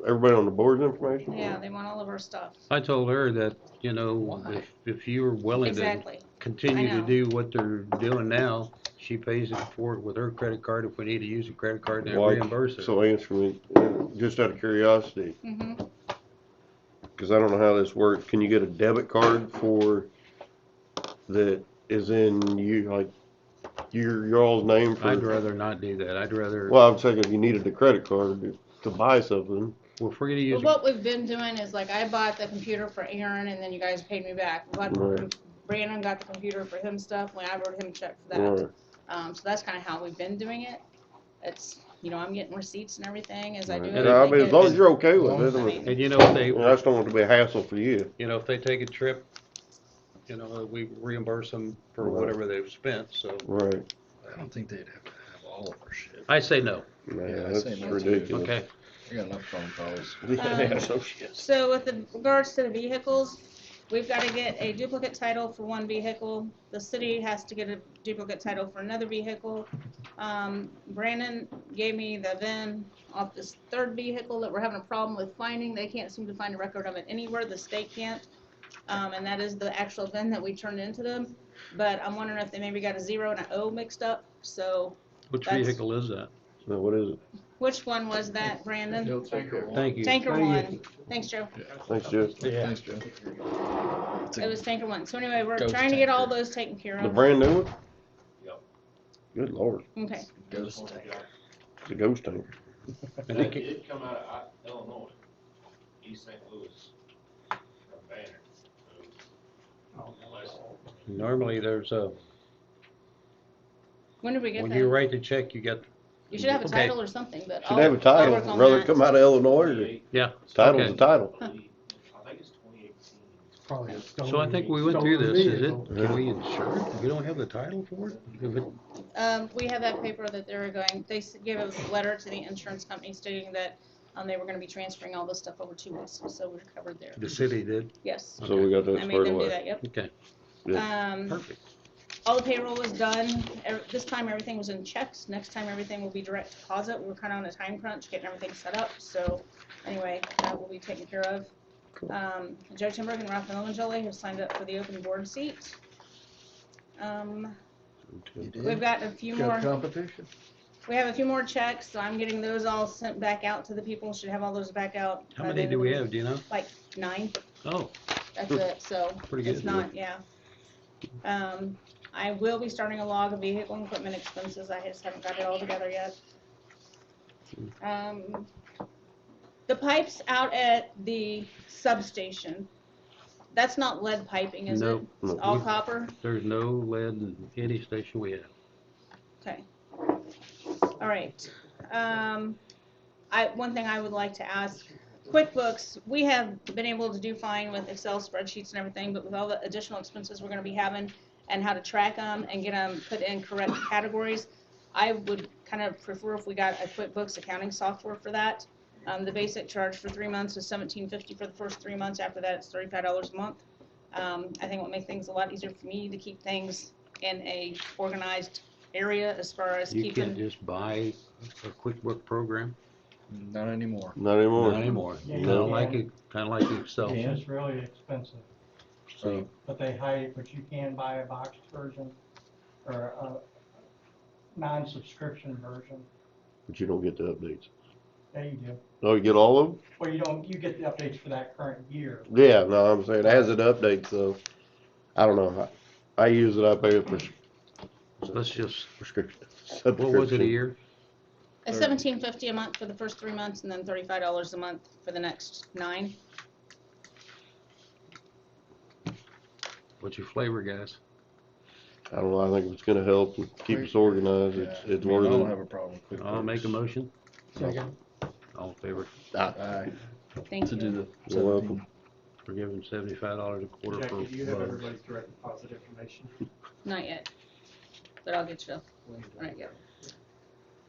everybody on the board's information? Yeah, they want all of our stuff. I told her that, if you were willing to continue to do what they're doing now, she pays it for it with her credit card. If we need to use a credit card, then reimburse it. So answer me, just out of curiosity, because I don't know how this works. Can you get a debit card that is in your all's name? I'd rather not do that. I'd rather. Well, I would say if you needed a credit card to buy something. Well, if we're gonna use. What we've been doing is I bought the computer for Aaron, and then you guys paid me back. Brandon got the computer for him stuff when I wrote him a check for that. So that's kind of how we've been doing it. It's, I'm getting receipts and everything as I do it. Yeah, I mean, as long as you're okay with it. And if they. I just don't want it to be a hassle for you. If they take a trip, we reimburse them for whatever they've spent, so. Right. I don't think they'd have to have all of our shit. I say no. Yeah, that's ridiculous. Okay. I got enough phone calls. So with regards to the vehicles, we've got to get a duplicate title for one vehicle. The city has to get a duplicate title for another vehicle. Brandon gave me the VIN off this third vehicle that we're having a problem with finding. They can't seem to find a record of it anywhere. The state can't. And that is the actual VIN that we turned into them. But I'm wondering if they maybe got a 0 and an O mixed up. So. Which vehicle is that? No, what is it? Which one was that, Brandon? Thank you. Tanker 1. Thanks, Joe. Thanks, Joe. Yeah. Thanks, Joe. It was Tanker 1. So anyway, we're trying to get all those taken care The of. brand new one? Yep. Good Lord. Okay. Ghost tank. It's a ghost tank. And it did come out of Illinois, East St. Louis, from Banner. Normally there's a. When did we get When that? you write the check, you get. You should have a title or something, but Should have a title, rather it come out of Illinois or. Yeah. Title's a title. I think it's 2018. probably a stolen. So I think we went through stolen this, is it, vehicle. can we insure it? We don't have the title for it? If it, We have that paper that they were going, gave us a letter to the insurance company stating that, they were gonna be transferring all this stuff over to us, so we're covered there. the city did? Yes, So we got that I made squared them do away. that, yep. Okay, Perfect. All the payroll was done. This time everything was in checks. Next time everything will be direct deposit. We're kind of on a time crunch getting everything set up. So anyway, that will be taken care of. Cool. Joe Timberg and Ralph Millenjoli have signed up for the open board seat. We've got a few more. Competition? We have a few more checks, so I'm getting those all sent back out to the people. Should have all those back out. how by the many end do of we the have, week. do you know? Like 9. Oh, That's it. So Pretty it's good. not, yeah. I will be starting a log of vehicle and equipment expenses. I just haven't got it all together yet. The pipes out at the substation, that's not lead piping, is No, it? no. It's all copper? there's no lead in any station we have. Okay. All right. One thing I would like to ask, QuickBooks, we have been able to do fine with Excel spreadsheets and everything, but with all the additional expenses we're gonna be having and how to track them and get them put in correct categories, I would kind of prefer if we got a QuickBooks accounting software for that. The basic charge for 3 months is $17.50 for the first 3 months. After that, it's $35 a month. I think it will make things a lot easier for me to keep things in a organized area as far as You keeping. can't just buy a QuickBook program? Not anymore. Not anymore. Not anymore. Yeah, Kinda you like can. it, kinda like Excel. It's just really expensive, So, but they hide it, but you can buy a boxed version or a non-subscription version. But you don't get the updates. Yeah, you do. Oh, you get all of them? Well, you get the updates for that current year. Yeah, no, I'm saying as it updates, so, I don't know. I use it, I pay for So let's just, prescription. what was it a year? It's $17.50 a month for the first 3 months, and then $35 a month for the next 9. What's your flavor, guys? I don't know, I think it's gonna help and keep us organized, it's I worth don't it. have a problem with QuickBooks. I'll make a motion. Second. All in favor? Aye. Thank To you. do the You're welcome. 17. We're giving $75 a quarter for Jackie, do you have bugs. everybody's direct deposit information? Not yet, but I'll get you. Right, yeah.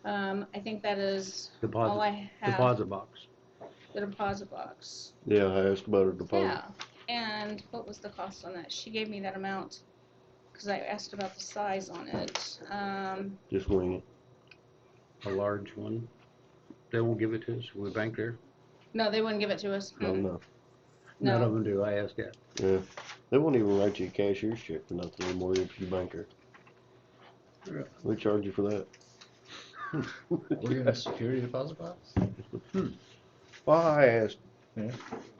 I think that is all Deposit, I have. deposit box. The deposit box. Yeah, I asked about a deposit. Yeah, and what was the cost on that? She gave me that amount, because I asked about the size on it. Just wing it. A large one. They won't give it to us. We bank there. No, they wouldn't give it to us. No, no. None of No, them do. I asked that. Yeah. They won't even write you a cashier's check for nothing anymore if you bank there. Yeah. They charge you for that. We're getting a security deposit box? Well, I asked, Yeah.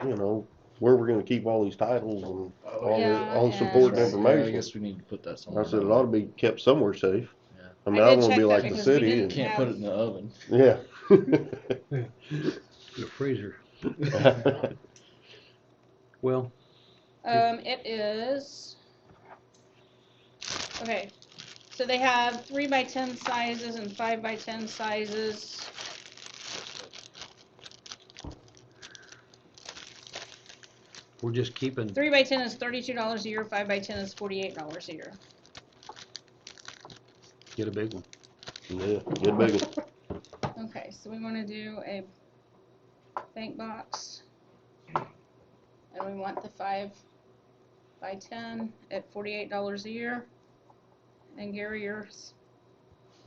you know, where we're gonna keep all these titles and all Yeah, the, all the and- support and Yeah, I information. guess we need to put that I somewhere. said it ought to be kept somewhere safe. Yeah. I mean, I I did don't wanna check be that like the because we city didn't and, Can't put it in the oven. yeah. The freezer. Well, it is, okay, so they have 3x10 sizes and 5x10 sizes. we're just keeping, 3x10 is $32 a year, 5x10 is $48 a year. get a big one. Yeah, get a big one. Okay, so we wanna do a bank box. And we want the 5x10 at $48 a year. And Gary,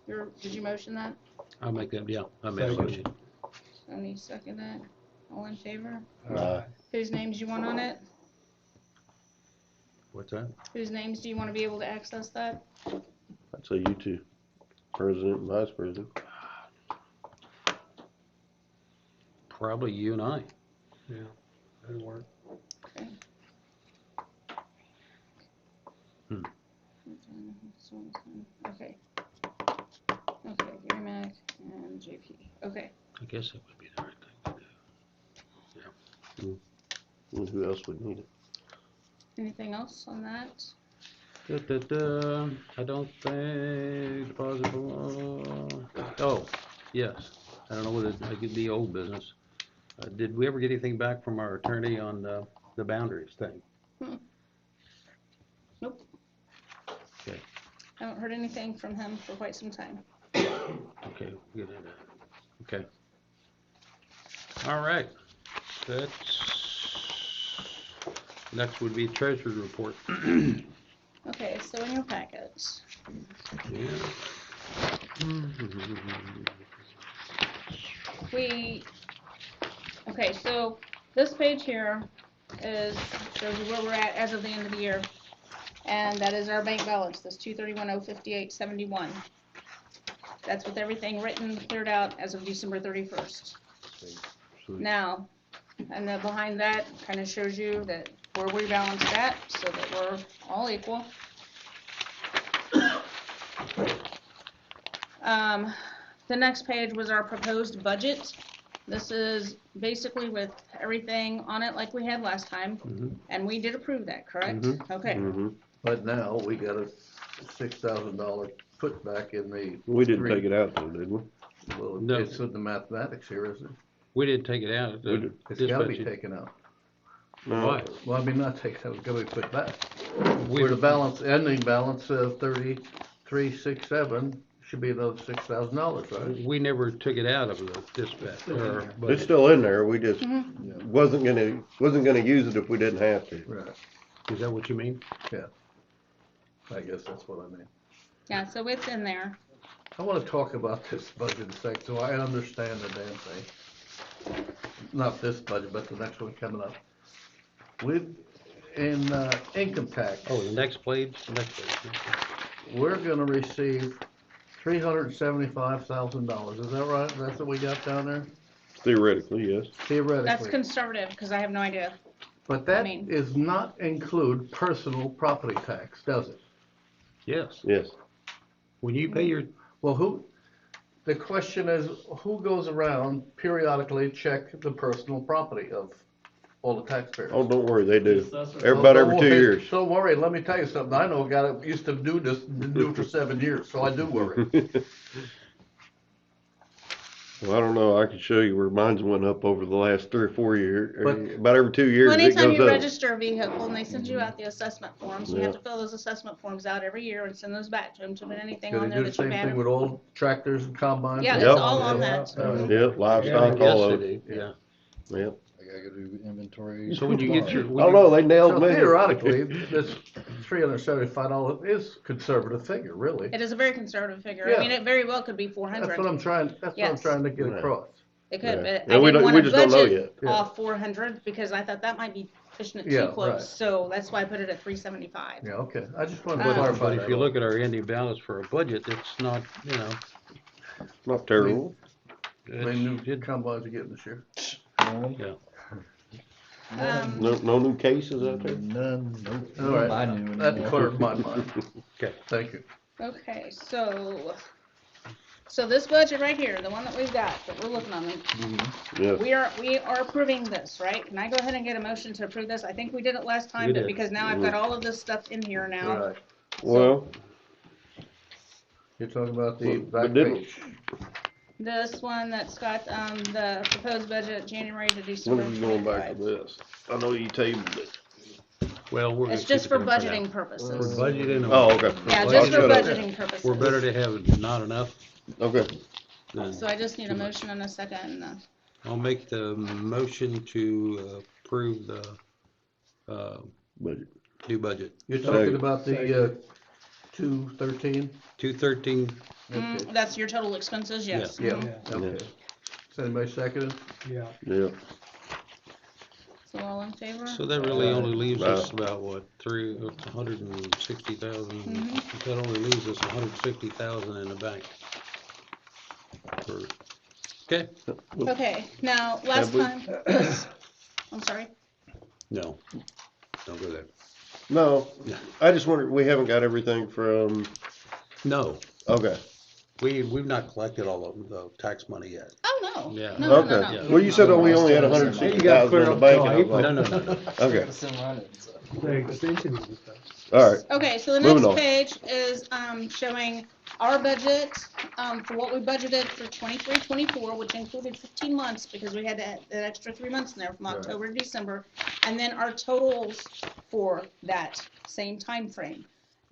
did you motion that? I'll make that, yeah, I made a Second. motion. Any second that? All in favor? Aye. Whose names do you want on it? What's that? Whose names do you wanna be able to access that? I'd say you two, president and vice president. Probably you and I. Yeah, that'll work. Okay. Okay. Okay, Gary Mack and JP. Okay. I guess it would be the right thing to do. And who else would need it? Anything else on that? I don't think deposit below. Oh, yes. I don't know whether it could be old business. Did we ever get anything back from our attorney on the boundaries thing? heard anything from him for quite some time. Okay, get it. Okay. All right, next would be treasurer's report. Okay, so in your packets. Yeah. Okay, so this page here shows you where we're at as of the end of the year. And that is our bank balance, this 231,058.71. That's with everything written, cleared out as of December 31st. Now, and then behind that kind of shows you that where we balanced at, so that we're all equal. The next page was our proposed budget. This is basically with everything on it like we had last time, and we did approve that, correct? Okay. But now we got a $6,000 putback in the. We didn't take it out though, did we? Well, No. it's in the mathematics here, isn't it? We didn't take it out. It's gotta be taken out. Why? Well, I mean, not taken out, it's gotta be put back. We- Where the balance, ending balance of 33,670 should be another $6,000, right? We never took it out of the dispatch. It's still in there, we just wasn't gonna use it if we didn't have to. Right, Is that what you mean? yeah. I guess that's what I mean. Yeah, so it's in there. I wanna talk about this budget a sec, so I understand the damn thing. Not this budget, but the next one coming up. In income tax, Oh, the next page. we're gonna receive $375,000, is that right? That's what we got down there? Theoretically, yes. That's Theoretically. conservative, because I have no idea. But that mean- is not include personal property tax, does it? Yes. Yes. When you pay your, Well, the question is, who goes around periodically check the personal property of all the taxpayers? Oh, don't worry, they do. That's what- About every Don't 2 worry, years. Don't worry, let me tell you something, I know a guy that used to do this, been doing it for 7 years, so I do worry. Well, I don't know, I can show you where mine's went up over the last 3 or 4 years, But- about every 2 years Well, it anytime goes you up. register a vehicle and they send you out the assessment forms, you have Yeah. to fill those assessment forms out every year and send those back to them to put anything Do on they there do the that you same thing have. with all tractors and combines? Yeah, Yep. it's all on that. Yep, livestock, yes, all they of do, it. yeah. Yep. I gotta go do inventory. So when you get your, I don't know, they So nailed me. theoretically, this $375 is a conservative figure, really. It is a very conservative figure. Yeah. I mean, it very well could be That's what 400. I'm trying to Yes. get Yeah. across. It could, Yeah. but Yeah, I we didn't don't- we want to just don't know budget yet. off 400 because I thought that might be pushing it Yeah, too close. right. So that's why I put it at 375. Yeah, okay, I just wanted to But- clarify but that. if you look at our ending balance for a budget, it's not, Not terrible. How many new it- combines you getting this year? No new cases out there? None, nope. All right, I knew that anymore. cleared my mind. Okay. Thank you. Okay, so this budget right here, the one that we've got, that we're looking on, Yeah. we are approving this, right? Can I go ahead and get a motion to approve this? I think we did it last time, We but did. because now I've got all of this stuff in here now. Right, Well, you're talking about the But back didn't- page. This one that's got, the proposed budget January to when December are we going back to 25. this? I know you tabled it. Well, we're. It's gonna just keep for it in now. budgeting For purposes. budgeting. Oh, okay. Yeah, I'll just for shut up. budgeting purposes. We're better to have not enough Okay. than. So I just need a motion and a second. I'll make the motion to approve the, Budget. new budget. You're talking about the, 213? 213, Okay. That's your total expenses, yes. Yeah, Mhm. okay. Is anybody second? Yeah. Yeah. So all in favor? so that really only leaves us about, what, 160,000? That only leaves us 160,000 in the bank. Okay, Okay, now, last Have we- time, yes. I'm sorry. no, don't go there. No, I just wondered, we haven't got everything from, No, okay. we've not collected all of the tax money yet. Oh, no. Yeah. No, no, Okay. no, no. Well, you said we only had 160,000 in the bank. and I was like, No. Okay, The extensions and stuff. all right. Okay, so the Moving next on. page is, showing our budget, for what we budgeted for 23-24, which included 15 months, because we had that extra 3 months in there from October to December, and then our totals for that same time frame.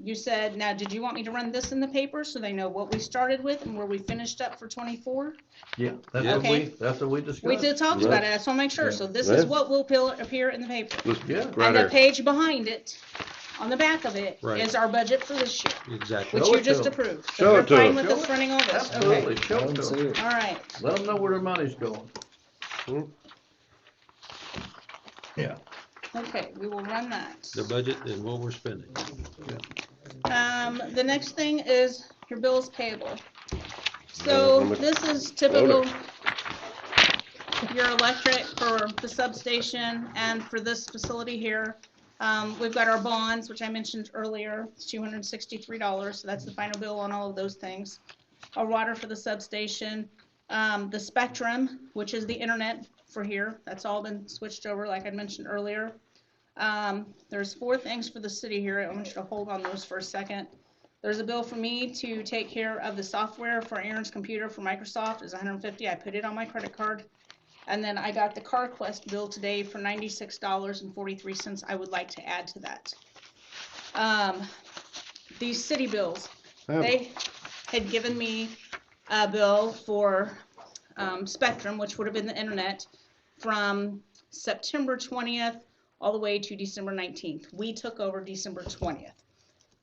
you said, now, did you want me to run this in the paper so they know what we started with and where we finished up for 24? Yeah, that's Yeah. what Okay. that's what we discussed. We did talk about it, I just wanna make sure, so this is Yeah. what will appear in the paper. Yeah. Right And the there. page behind it, on the back of it, Right. is our budget for this year, Exactly. which Show you it to just them. approved. Show So you're it to fine them. with us running all this, okay? Absolutely, show Let it 'em to see them. it. All right, Let them know where their money's going. Yeah. okay, we will run that. The budget and what we're spending. The next thing is your bills payable. So this is typical, your electric for the substation and for this facility here. We've got our bonds, which I mentioned earlier, it's $263, so that's the final bill on all of those things. Our water for the substation, the Spectrum, which is the internet for here, that's all been switched over like I mentioned earlier. There's 4 things for the city here, I want you to hold on those for a second. There's a bill for me to take care of the software for Aaron's computer for Microsoft, is $150, I put it on my credit card. And then I got the CarQuest bill today for $96.43, I would like to add to that. These city bills, they had given me a bill for Spectrum, which would have been the internet, from September 20th all the way to December 19th. We took over December 20th.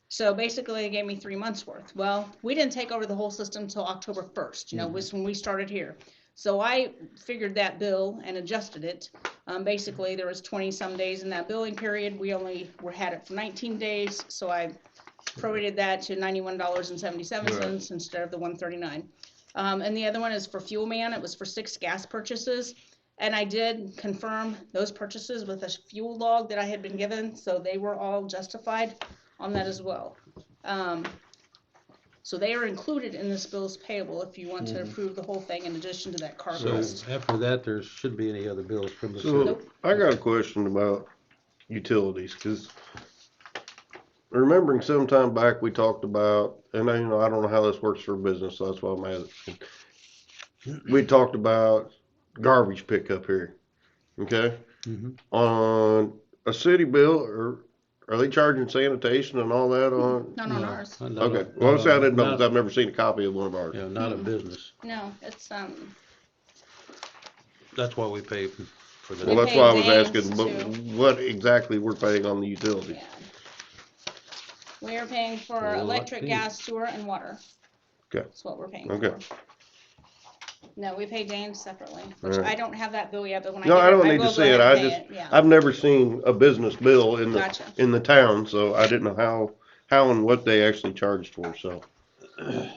So basically, they gave me 3 months worth. Well, we didn't take over the whole system until October 1st, was when we started here. So I figured that bill and adjusted it. Basically, there was 20-some days in that billing period. We only had it for 19 days, so I prorated that to $91.77 instead of the $139. And the other one is for Fuel Man. It was for 6 gas purchases. And I did confirm those purchases with a fuel log that I had been given, so they were all justified on that as well. So they are included in this bills payable if you want to approve the whole thing in addition to that car So list. after that, there shouldn't be any other bills from the city. So, I got a question about utilities, cause remembering some time back we talked about, and I don't know how this works for a business, so that's why I'm asking. We talked about garbage pickup here, okay? Mhm. On a city bill, or are they charging sanitation and all that on? Not on ours. Not Okay, a- well, see, I didn't know, not- 'cause I've never seen a copy of one of ours. Yeah, not a business. No, it's, That's why we pay for the. Well, We that's pay why I was Danes asking, what exactly we're paying on the utilities? yeah. We are paying for Well, electric, lucky. gas, sewer, and water. Okay. That's what we're paying Okay. for. No, we pay Danes separately, which Alright. I don't have that bill yet, but when I No, get I it, don't I need will to go see it, ahead and I pay just, it, yeah. I've never seen a business bill in Gotcha. the town, so I didn't know how and what they actually charged for, so.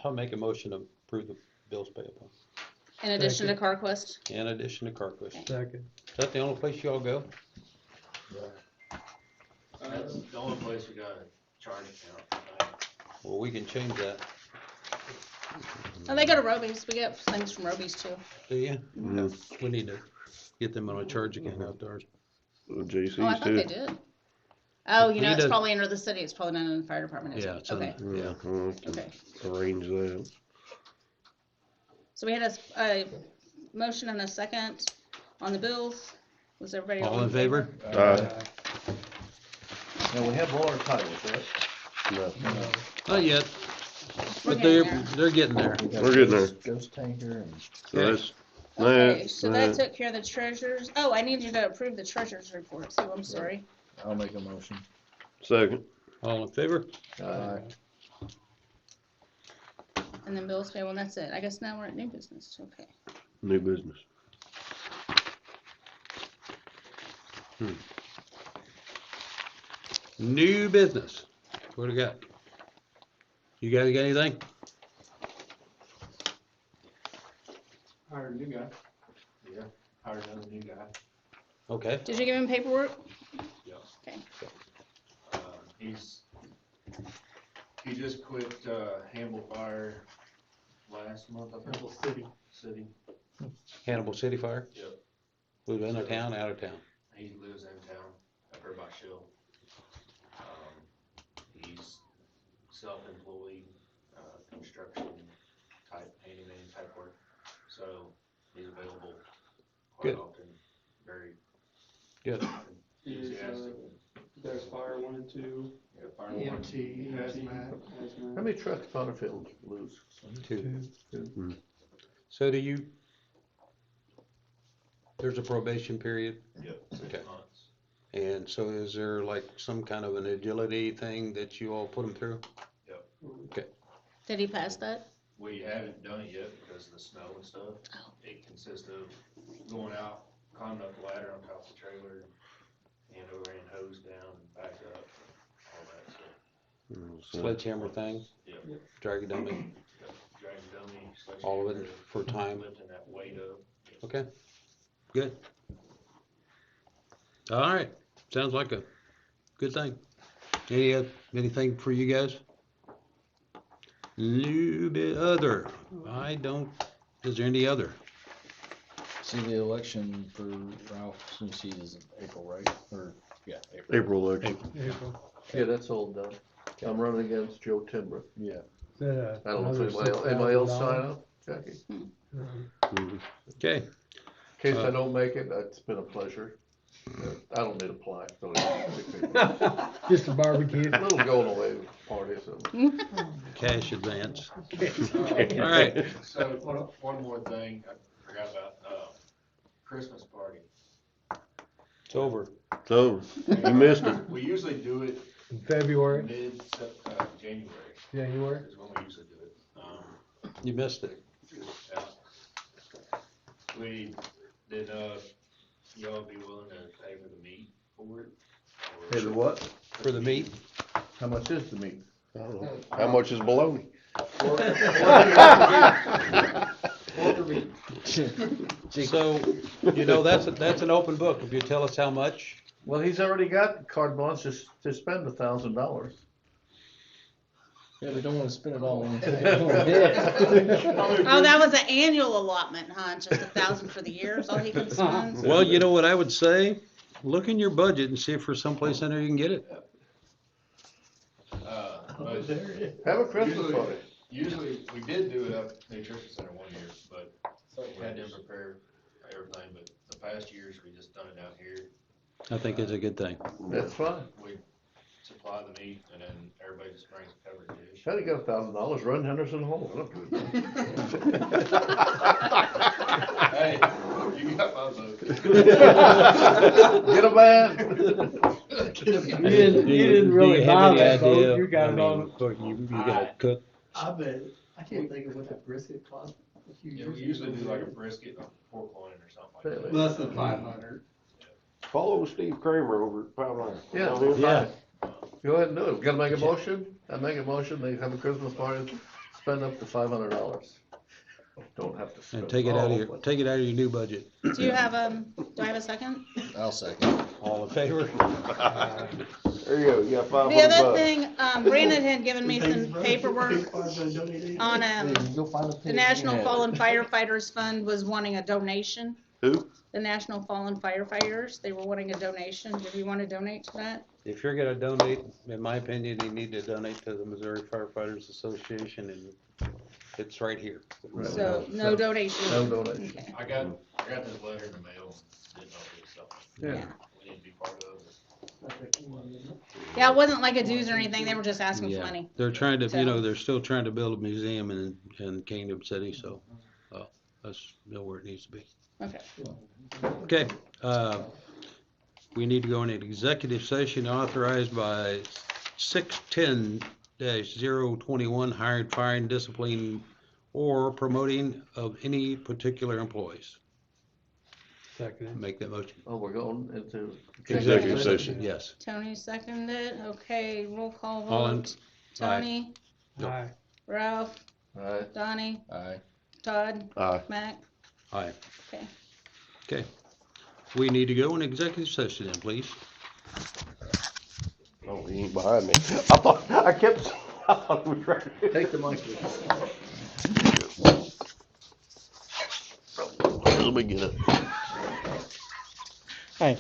I'll make a motion to approve the bills payable, In addition to CarQuest. in addition to CarQuest. Second. Is that the only place y'all go? That's the only place we got a charge account. Well, we can change that. Oh, they go to Roby's. We get things from Roby's too. Do you? Mhm. Yeah, we need to get them on a charge account out there. JC's Oh, I thought too. they did. Oh, He it's does- probably under the city. It's probably not in the fire department. Is Yeah, it? it's on- Okay. Yeah. We can Okay. arrange that. So we had a motion and a second on the bills. Was everybody All in favor? Now, we have all our titles, right? No, Not yet, We're but getting they're getting there. We got We're getting there. Ghost tanker and. so that's, Okay, so that that, took care of the treasurers. Oh, I need you to approve the treasurer's report too. I'm sorry. I'll make a motion. second, All in favor? Aye. And then bills payable, and that's it. I guess now we're at new business. Okay. new business. New business. What do we got? You guys got anything? Hired a new guy. Yeah, hired another new guy. Okay. Did you give him paperwork? Yeah. Okay. He just quit, Hamble Fire last month, I think. Temple City. City. Hannibal City Fire? Yep. Live in a town, out of town? He lives in town, up there by Shill. He's self-employed, construction type, handyman type work, so he's available quite Good. often, very Good. He is, enthusiastic. there's fire 1 and 2. Yeah, fire EMT, hazmat. How many trucks Potterfield lose? 2. Two. So there's a probation period? Yep, 6 Okay. months. And so is there like some kind of an agility thing that you all put them through? Yep. Okay. Did he pass that? We haven't done it yet because of the snow and stuff. It consists of going out, climbing up the ladder on top of the trailer, and overhand hose down and back up, all that stuff. Sledgehammer thing? Yep. Drag it dummy? Yep. Drag the dummy, All of sledgehammer, it for time? lifting that weight up. Yep. Okay, good. All right, sounds like a good thing. Anything for you guys? Little bit other. Is there any other? See, the election for Ralph, since he is in April, right? Or, yeah, April. April election. April. Yeah, that's all done. I'm running against Joe Timber. Yeah. Is that I don't know if another anybody else $6,000? sign up, Jackie? Okay. In case I don't make it, it's been a pleasure. I don't need a plaque. Just a barbecue. A little going away party, so. Cash advance. All right. So, one more thing I forgot about, Christmas party. It's over. So, you missed it. We usually do it In February, January January. is when we usually do it. You missed it. Yeah. Y'all be willing to pay for the meat for it? Or- Hey, the what? For the meat? How much is the meat? I don't know. How much is bologna? So, that's an open book. If you tell us how much, Well, he's already got carte blanche to spend $1,000. Yeah, we don't wanna spend it all in. Oh, that was an annual allotment, huh? Just 1,000 for the year is all he can spend? well, you know what I would say? Look in your budget and see if there's someplace in there you can get it. But Have a Christmas party. usually, we did do it up at the nutrition center one year, but we had them prepare everything, but the past years, we just done it down here. I think it's a good thing. That's fine. We supply the meat, and then everybody just brings a covered dish. How do you get $1,000? Run Henderson home. Hey, you got my vote. Get a man. You didn't really buy that boat, you got it on. You gotta cook. I bet, I can't think of what that brisket cost a few Yeah, years we ago. usually do like a brisket, a pork loin or something like that. Less than 500. Follow Steve Kramer over at Power Line. Yeah. Yeah. Go ahead and do it. Gotta make a motion? I make a motion, they have a Christmas party, spend up to $500. Don't have to spend And take it out of all, but- your new budget. Do you have, do I have a second? I'll second. All in favor? There you go, you got $500. The other thing, Brandon had given me some paperwork on, Go find a the pig. National Yeah. Fallen Firefighters Fund was wanting a donation. Who? The National Fallen Firefighters, they were wanting a donation. Do you want to donate to that? If you're gonna donate, in my opinion, you need to donate to the Missouri Firefighters Association, and it's right here. So, no donation. No donation. Okay. I got this letter in the mail, didn't know it was something Yeah. we need to be part of. Yeah, it wasn't like a dues or anything. They were just asking for money. They're trying to, So- they're still trying to build a museum in Kingdom City, so, that's where it needs to be. Okay. Okay, we need to go in an executive session authorized by 610-021, hiring, firing, disciplining, or promoting of any particular employees. Second. Make that motion. Oh, we're going into. Executive session. Yes. Tony seconded. Okay, roll call All in- vote. Tony, Aye. Ralph, Alright. Donnie, Aye. Todd, Aye. Mac. Aye. Okay. Okay. We need to go in executive session then, please. Oh, he ain't behind me. I thought he was right. Take the mic. Let me get it. Hey.